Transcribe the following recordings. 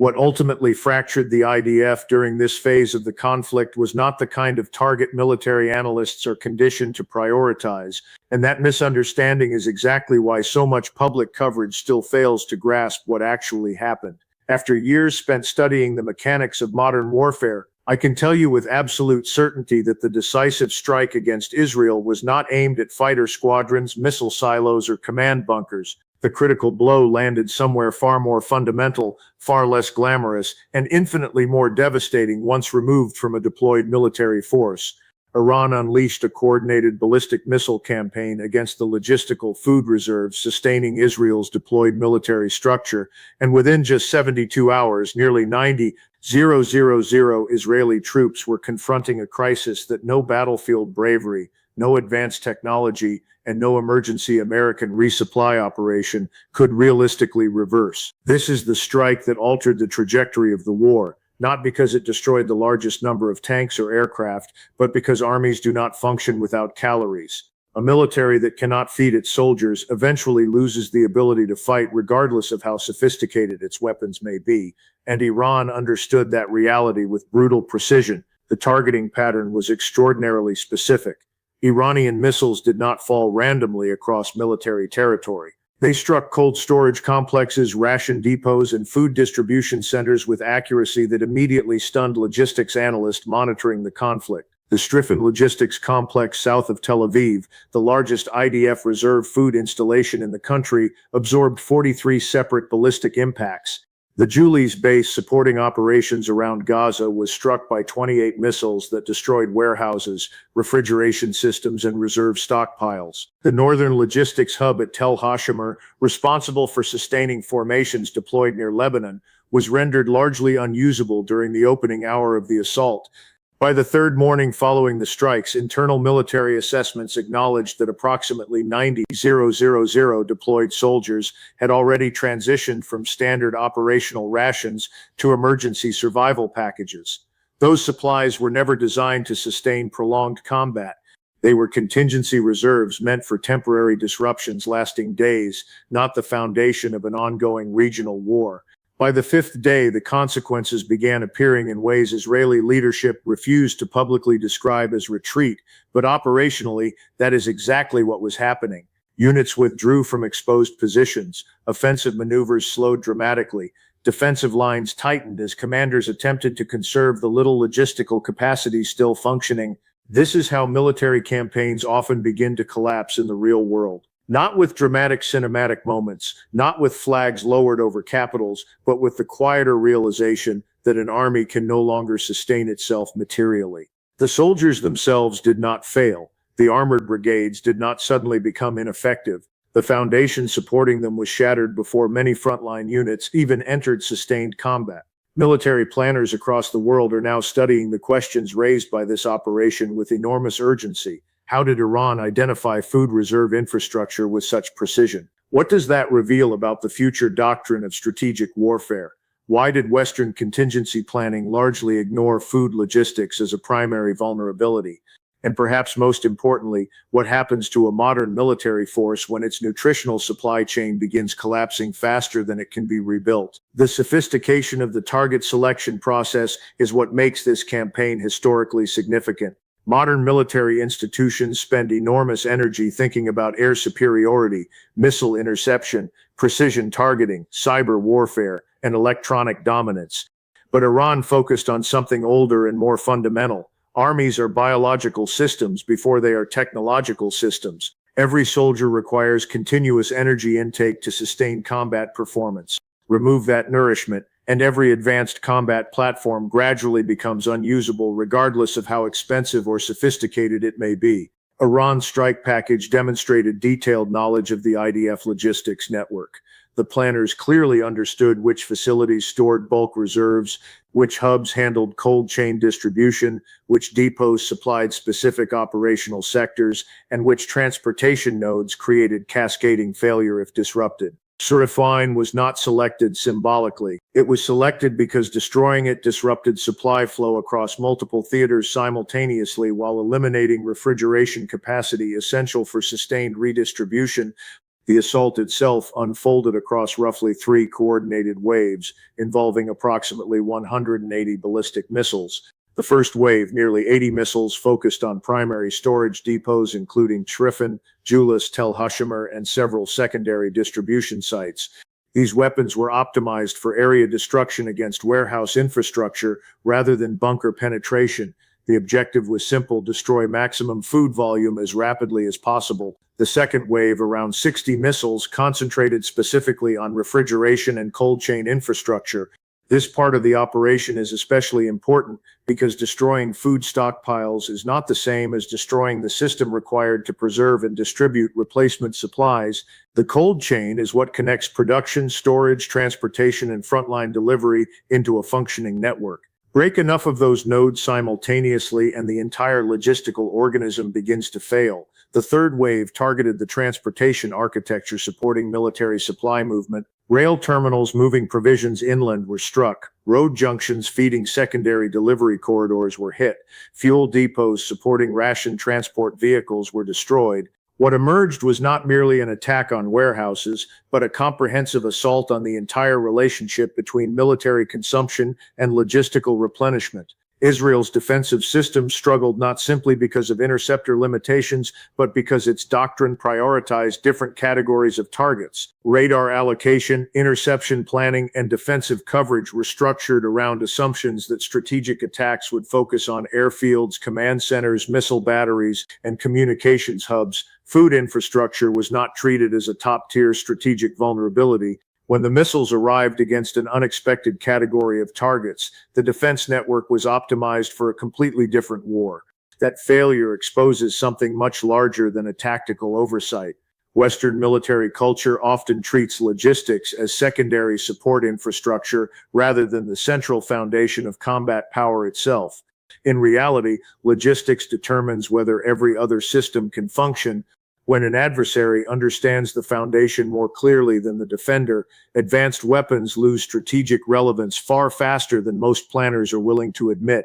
What ultimately fractured the IDF during this phase of the conflict was not the kind of target military analysts are conditioned to prioritize, and that misunderstanding is exactly why so much public coverage still fails to grasp what actually happened. After years spent studying the mechanics of modern warfare, I can tell you with absolute certainty that the decisive strike against Israel was not aimed at fighter squadrons, missile silos, or command bunkers. The critical blow landed somewhere far more fundamental, far less glamorous, and infinitely more devastating once removed from a deployed military force. Iran unleashed a coordinated ballistic missile campaign against the logistical food reserves sustaining Israel's deployed military structure, and within just 72 hours, nearly 90,000 Israeli troops were confronting a crisis that no battlefield bravery, no advanced technology, and no emergency American resupply operation could realistically reverse. This is the strike that altered the trajectory of the war, not because it destroyed the largest number of tanks or aircraft, but because armies do not function without calories. A military that cannot feed its soldiers eventually loses the ability to fight regardless of how sophisticated its weapons may be, and Iran understood that reality with brutal precision. The targeting pattern was extraordinarily specific. Iranian missiles did not fall randomly across military territory. They struck cold storage complexes, ration depots, and food distribution centers with accuracy that immediately stunned logistics analysts monitoring the conflict. The Striffen Logistics Complex south of Tel Aviv, the largest IDF reserve food installation in the country, absorbed 43 separate ballistic impacts. The Julius base supporting operations around Gaza was struck by 28 missiles that destroyed warehouses, refrigeration systems, and reserve stockpiles. The northern logistics hub at Tel Hashemer, responsible for sustaining formations deployed near Lebanon, was rendered largely unusable during the opening hour of the assault. By the third morning following the strikes, internal military assessments acknowledged that approximately 90,000 deployed soldiers had already transitioned from standard operational rations to emergency survival packages. Those supplies were never designed to sustain prolonged combat. They were contingency reserves meant for temporary disruptions lasting days, not the foundation of an ongoing regional war. By the fifth day, the consequences began appearing in ways Israeli leadership refused to publicly describe as retreat, but operationally, that is exactly what was happening. Units withdrew from exposed positions, offensive maneuvers slowed dramatically, defensive lines tightened as commanders attempted to conserve the little logistical capacity still functioning. This is how military campaigns often begin to collapse in the real world. Not with dramatic cinematic moments, not with flags lowered over capitals, but with the quieter realization that an army can no longer sustain itself materially. The soldiers themselves did not fail. The armored brigades did not suddenly become ineffective. The foundation supporting them was shattered before many frontline units even entered sustained combat. Military planners across the world are now studying the questions raised by this operation with enormous urgency. How did Iran identify food reserve infrastructure with such precision? What does that reveal about the future doctrine of strategic warfare? Why did Western contingency planning largely ignore food logistics as a primary vulnerability? And perhaps most importantly, what happens to a modern military force when its nutritional supply chain begins collapsing faster than it can be rebuilt? The sophistication of the target selection process is what makes this campaign historically significant. Modern military institutions spend enormous energy thinking about air superiority, missile interception, precision targeting, cyber warfare, and electronic dominance. But Iran focused on something older and more fundamental. Armies are biological systems before they are technological systems. Every soldier requires continuous energy intake to sustain combat performance. Remove that nourishment, and every advanced combat platform gradually becomes unusable regardless of how expensive or sophisticated it may be. Iran's strike package demonstrated detailed knowledge of the IDF logistics network. The planners clearly understood which facilities stored bulk reserves, which hubs handled cold chain distribution, which depots supplied specific operational sectors, and which transportation nodes created cascading failure if disrupted. Surifine was not selected symbolically. It was selected because destroying it disrupted supply flow across multiple theaters simultaneously while eliminating refrigeration capacity essential for sustained redistribution. The assault itself unfolded across roughly 3 coordinated waves, involving approximately 180 ballistic missiles. The first wave, nearly 80 missiles, focused on primary storage depots including Trifon, Julis, Tel Hashimer, and several secondary distribution sites. These weapons were optimized for area destruction against warehouse infrastructure rather than bunker penetration. The objective was simple: destroy maximum food volume as rapidly as possible. The second wave, around 60 missiles, concentrated specifically on refrigeration and cold chain infrastructure. This part of the operation is especially important because destroying food stockpiles is not the same as destroying the system required to preserve and distribute replacement supplies. The cold chain is what connects production, storage, transportation, and frontline delivery into a functioning network. Break enough of those nodes simultaneously and the entire logistical organism begins to fail. The third wave targeted the transportation architecture supporting military supply movement. Rail terminals moving provisions inland were struck. Road junctions feeding secondary delivery corridors were hit. Fuel depots supporting ration transport vehicles were destroyed. What emerged was not merely an attack on warehouses, but a comprehensive assault on the entire relationship between military consumption and logistical replenishment. Israel's defensive system struggled not simply because of interceptor limitations, but because its doctrine prioritized different categories of targets. Radar allocation, interception planning, and defensive coverage were structured around assumptions that strategic attacks would focus on airfields, command centers, missile batteries, and communications hubs. Food infrastructure was not treated as a top-tier strategic vulnerability. When the missiles arrived against an unexpected category of targets, the defense network was optimized for a completely different war. That failure exposes something much larger than a tactical oversight. Western military culture often treats logistics as secondary support infrastructure rather than the central foundation of combat power itself. In reality, logistics determines whether every other system can function. When an adversary understands the foundation more clearly than the defender, advanced weapons lose strategic relevance far faster than most planners are willing to admit.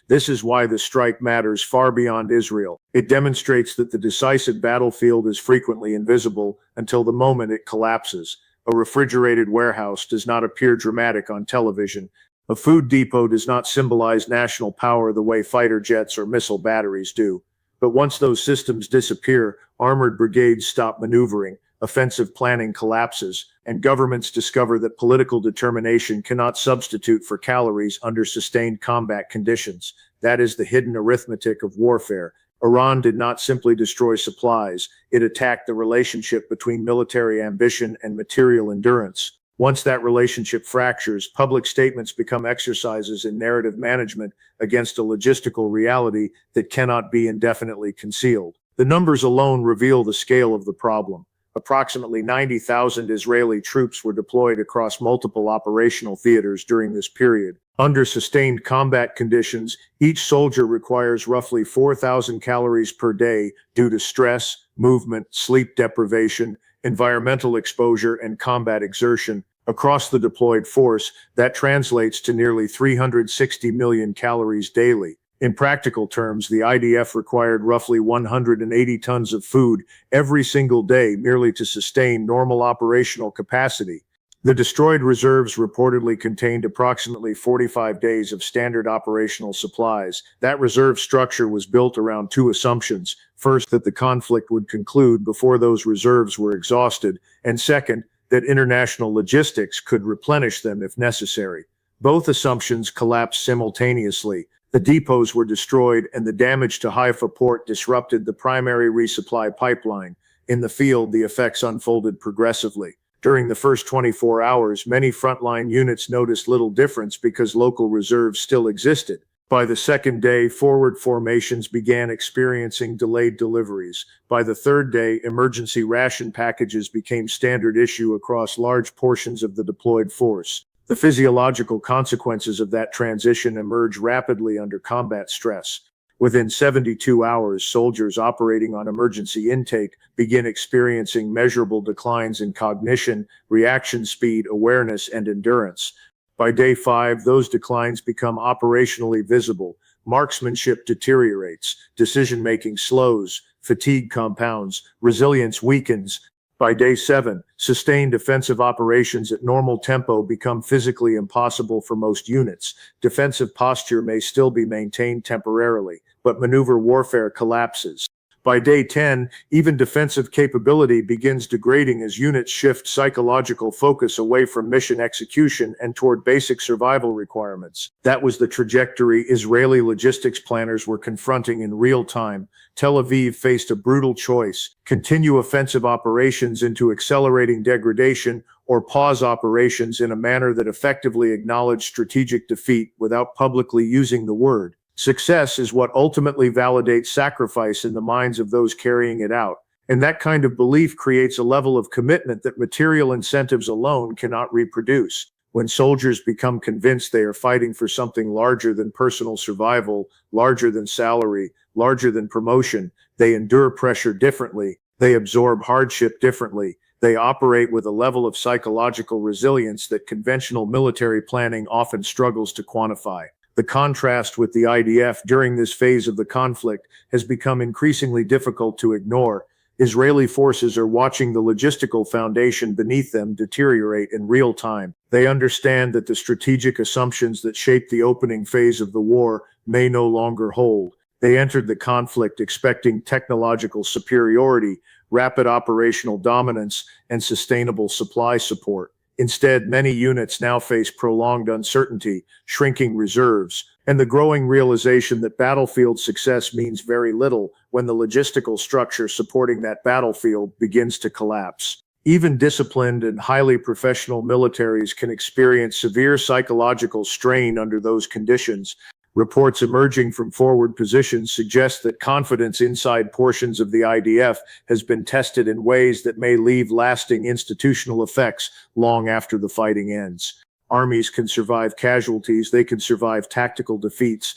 This is why the strike matters far beyond Israel. It demonstrates that the decisive battlefield is frequently invisible until the moment it collapses. A refrigerated warehouse does not appear dramatic on television. A food depot does not symbolize national power the way fighter jets or missile batteries do. But once those systems disappear, armored brigades stop maneuvering, offensive planning collapses, and governments discover that political determination cannot substitute for calories under sustained combat conditions. That is the hidden arithmetic of warfare. Iran did not simply destroy supplies, it attacked the relationship between military ambition and material endurance. Once that relationship fractures, public statements become exercises in narrative management against a logistical reality that cannot be indefinitely concealed. The numbers alone reveal the scale of the problem. Approximately 90,000 Israeli troops were deployed across multiple operational theaters during this period. Under sustained combat conditions, each soldier requires roughly 4,000 calories per day due to stress, movement, sleep deprivation, environmental exposure, and combat exertion. Across the deployed force, that translates to nearly 360 million calories daily. In practical terms, the IDF required roughly 180 tons of food every single day merely to sustain normal operational capacity. The destroyed reserves reportedly contained approximately 45 days of standard operational supplies. That reserve structure was built around two assumptions. First, that the conflict would conclude before those reserves were exhausted, and second, that international logistics could replenish them if necessary. Both assumptions collapsed simultaneously. The depots were destroyed, and the damage to Haifa port disrupted the primary resupply pipeline. In the field, the effects unfolded progressively. During the first 24 hours, many frontline units noticed little difference because local reserves still existed. By the second day, forward formations began experiencing delayed deliveries. By the third day, emergency ration packages became standard issue across large portions of the deployed force. The physiological consequences of that transition emerge rapidly under combat stress. Within 72 hours, soldiers operating on emergency intake begin experiencing measurable declines in cognition, reaction speed, awareness, and endurance. By day 5, those declines become operationally visible. Marksmanship deteriorates, decision-making slows, fatigue compounds, resilience weakens. By day 7, sustained offensive operations at normal tempo become physically impossible for most units. Defensive posture may still be maintained temporarily, but maneuver warfare collapses. By day 10, even defensive capability begins degrading as units shift psychological focus away from mission execution and toward basic survival requirements. That was the trajectory Israeli logistics planners were confronting in real time. Tel Aviv faced a brutal choice: continue offensive operations into accelerating degradation, or pause operations in a manner that effectively acknowledged strategic defeat without publicly using the word. Success is what ultimately validates sacrifice in the minds of those carrying it out, and that kind of belief creates a level of commitment that material incentives alone cannot reproduce. When soldiers become convinced they are fighting for something larger than personal survival, larger than salary, larger than promotion, they endure pressure differently, they absorb hardship differently, they operate with a level of psychological resilience that conventional military planning often struggles to quantify. The contrast with the IDF during this phase of the conflict has become increasingly difficult to ignore. Israeli forces are watching the logistical foundation beneath them deteriorate in real time. They understand that the strategic assumptions that shaped the opening phase of the war may no longer hold. They entered the conflict expecting technological superiority, rapid operational dominance, and sustainable supply support. Instead, many units now face prolonged uncertainty, shrinking reserves, and the growing realization that battlefield success means very little when the logistical structure supporting that battlefield begins to collapse. Even disciplined and highly professional militaries can experience severe psychological strain under those conditions. Reports emerging from forward positions suggest that confidence inside portions of the IDF has been tested in ways that may leave lasting institutional effects long after the fighting ends. Armies can survive casualties, they can survive tactical defeats.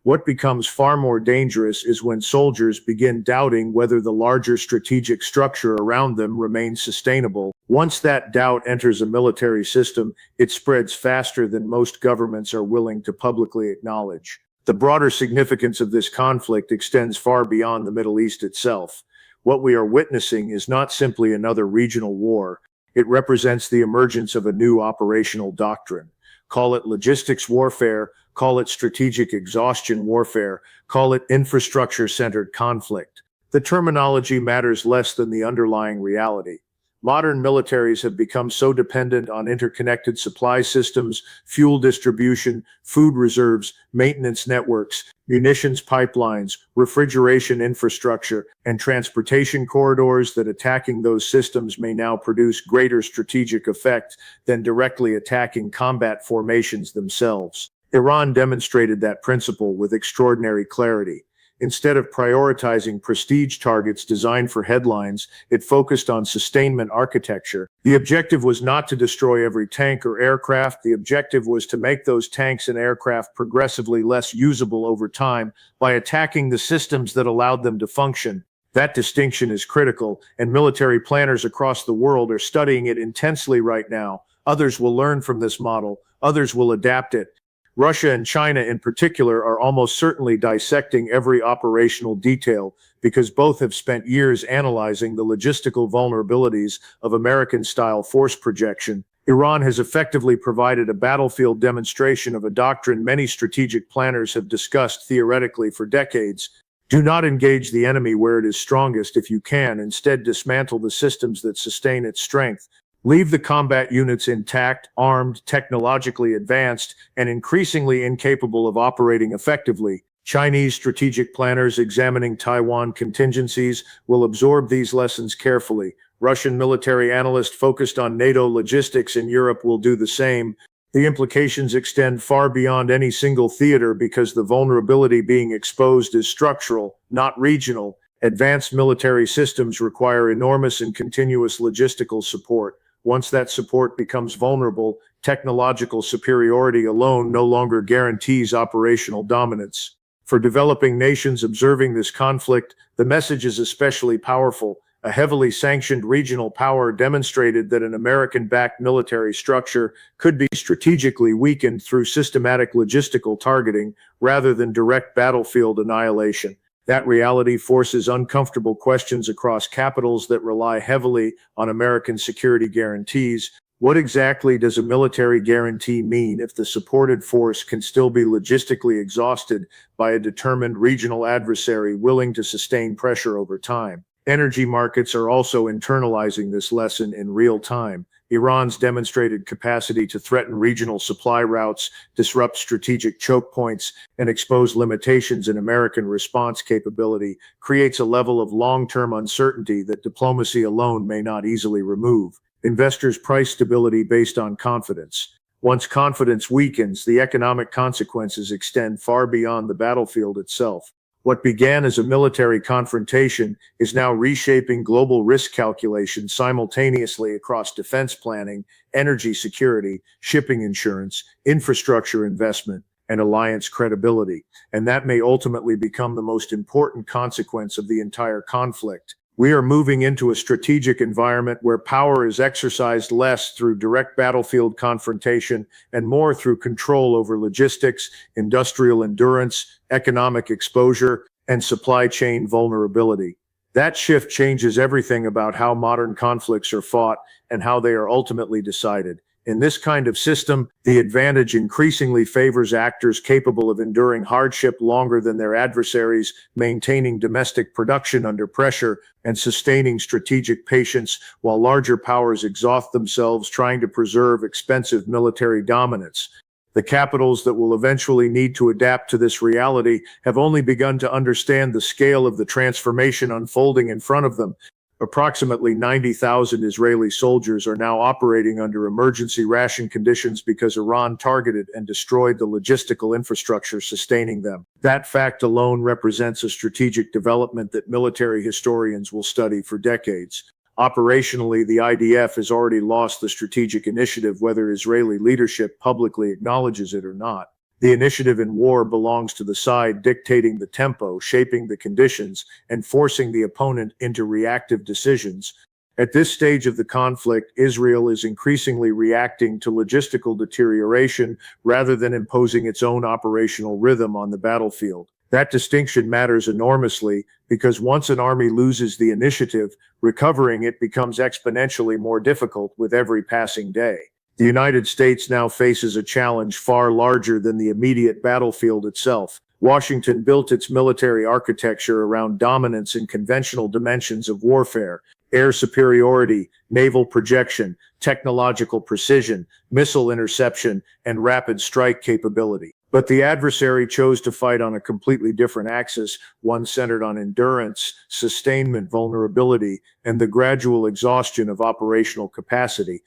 What becomes far more dangerous is when soldiers begin doubting whether the larger strategic structure around them remains sustainable. Once that doubt enters a military system, it spreads faster than most governments are willing to publicly acknowledge. The broader significance of this conflict extends far beyond the Middle East itself. What we are witnessing is not simply another regional war. It represents the emergence of a new operational doctrine. Call it logistics warfare, call it strategic exhaustion warfare, call it infrastructure-centered conflict. The terminology matters less than the underlying reality. Modern militaries have become so dependent on interconnected supply systems, fuel distribution, food reserves, maintenance networks, munitions pipelines, refrigeration infrastructure, and transportation corridors that attacking those systems may now produce greater strategic effect than directly attacking combat formations themselves. Iran demonstrated that principle with extraordinary clarity. Instead of prioritizing prestige targets designed for headlines, it focused on sustainment architecture. The objective was not to destroy every tank or aircraft. The objective was to make those tanks and aircraft progressively less usable over time by attacking the systems that allowed them to function. That distinction is critical, and military planners across the world are studying it intensely right now. Others will learn from this model. Others will adapt it. Russia and China in particular are almost certainly dissecting every operational detail because both have spent years analyzing the logistical vulnerabilities of American-style force projection. Iran has effectively provided a battlefield demonstration of a doctrine many strategic planners have discussed theoretically for decades. Do not engage the enemy where it is strongest if you can. Instead, dismantle the systems that sustain its strength. Leave the combat units intact, armed, technologically advanced, and increasingly incapable of operating effectively. Chinese strategic planners examining Taiwan contingencies will absorb these lessons carefully. Russian military analysts focused on NATO logistics in Europe will do the same. The implications extend far beyond any single theater because the vulnerability being exposed is structural, not regional. Advanced military systems require enormous and continuous logistical support. Once that support becomes vulnerable, technological superiority alone no longer guarantees operational dominance. For developing nations observing this conflict, the message is especially powerful. A heavily sanctioned regional power demonstrated that an American-backed military structure could be strategically weakened through systematic logistical targeting rather than direct battlefield annihilation. That reality forces uncomfortable questions across capitals that rely heavily on American security guarantees. What exactly does a military guarantee mean if the supported force can still be logistically exhausted by a determined regional adversary willing to sustain pressure over time? Energy markets are also internalizing this lesson in real time. Iran's demonstrated capacity to threaten regional supply routes, disrupt strategic choke points, and expose limitations in American response capability creates a level of long-term uncertainty that diplomacy alone may not easily remove. Investors price stability based on confidence. Once confidence weakens, the economic consequences extend far beyond the battlefield itself. What began as a military confrontation is now reshaping global risk calculation simultaneously across defense planning, energy security, shipping insurance, infrastructure investment, and alliance credibility. And that may ultimately become the most important consequence of the entire conflict. We are moving into a strategic environment where power is exercised less through direct battlefield confrontation and more through control over logistics, industrial endurance, economic exposure, and supply chain vulnerability. That shift changes everything about how modern conflicts are fought and how they are ultimately decided. In this kind of system, the advantage increasingly favors actors capable of enduring hardship longer than their adversaries, maintaining domestic production under pressure, and sustaining strategic patience while larger powers exhaust themselves trying to preserve expensive military dominance. The capitals that will eventually need to adapt to this reality have only begun to understand the scale of the transformation unfolding in front of them. Approximately 90,000 Israeli soldiers are now operating under emergency ration conditions because Iran targeted and destroyed the logistical infrastructure sustaining them. That fact alone represents a strategic development that military historians will study for decades. Operationally, the IDF has already lost the strategic initiative, whether Israeli leadership publicly acknowledges it or not. The initiative in war belongs to the side dictating the tempo, shaping the conditions, and forcing the opponent into reactive decisions. At this stage of the conflict, Israel is increasingly reacting to logistical deterioration rather than imposing its own operational rhythm on the battlefield. That distinction matters enormously because once an army loses the initiative, recovering it becomes exponentially more difficult with every passing day. The United States now faces a challenge far larger than the immediate battlefield itself. Washington built its military architecture around dominance in conventional dimensions of warfare: air superiority, naval projection, technological precision, missile interception, and rapid strike capability. But the adversary chose to fight on a completely different axis, one centered on endurance, sustainment, vulnerability, and the gradual exhaustion of operational capacity.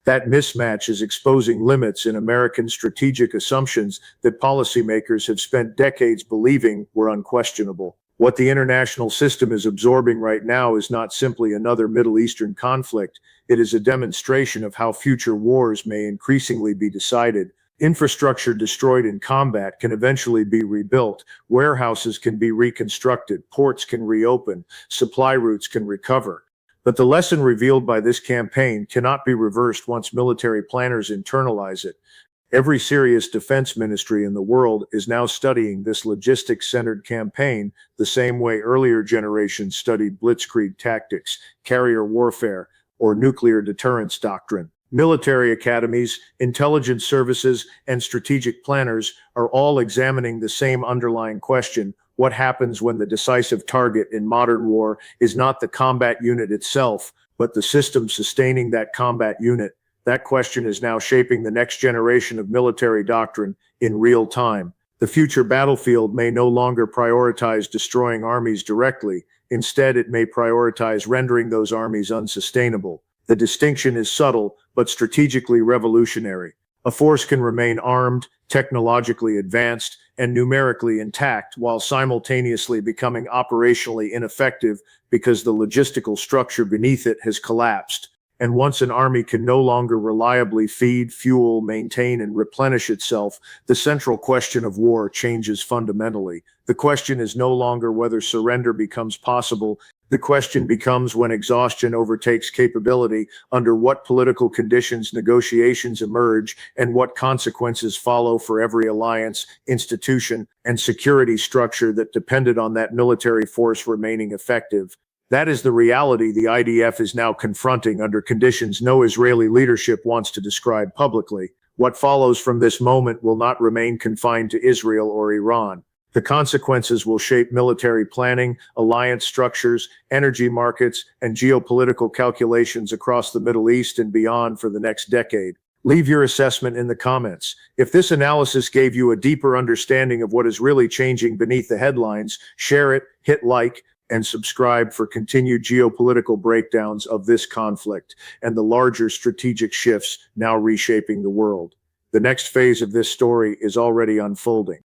That mismatch is exposing limits in American strategic assumptions that policymakers have spent decades believing were unquestionable. What the international system is absorbing right now is not simply another Middle Eastern conflict. It is a demonstration of how future wars may increasingly be decided. Infrastructure destroyed in combat can eventually be rebuilt. Warehouses can be reconstructed. Ports can reopen. Supply routes can recover. But the lesson revealed by this campaign cannot be reversed once military planners internalize it. Every serious defense ministry in the world is now studying this logistics-centered campaign the same way earlier generations studied blitzkrieg tactics, carrier warfare, or nuclear deterrence doctrine. Military academies, intelligence services, and strategic planners are all examining the same underlying question: what happens when the decisive target in modern war is not the combat unit itself, but the system sustaining that combat unit? That question is now shaping the next generation of military doctrine in real time. The future battlefield may no longer prioritize destroying armies directly. Instead, it may prioritize rendering those armies unsustainable. The distinction is subtle, but strategically revolutionary. A force can remain armed, technologically advanced, and numerically intact while simultaneously becoming operationally ineffective because the logistical structure beneath it has collapsed. And once an army can no longer reliably feed, fuel, maintain, and replenish itself, the central question of war changes fundamentally. The question is no longer whether surrender becomes possible. The question becomes, when exhaustion overtakes capability, under what political conditions negotiations emerge, and what consequences follow for every alliance, institution, and security structure that depended on that military force remaining effective. That is the reality the IDF is now confronting under conditions no Israeli leadership wants to describe publicly. What follows from this moment will not remain confined to Israel or Iran. The consequences will shape military planning, alliance structures, energy markets, and geopolitical calculations across the Middle East and beyond for the next decade. Leave your assessment in the comments. If this analysis gave you a deeper understanding of what is really changing beneath the headlines, share it, hit like, and subscribe for continued geopolitical breakdowns of this conflict and the larger strategic shifts now reshaping the world. The next phase of this story is already unfolding.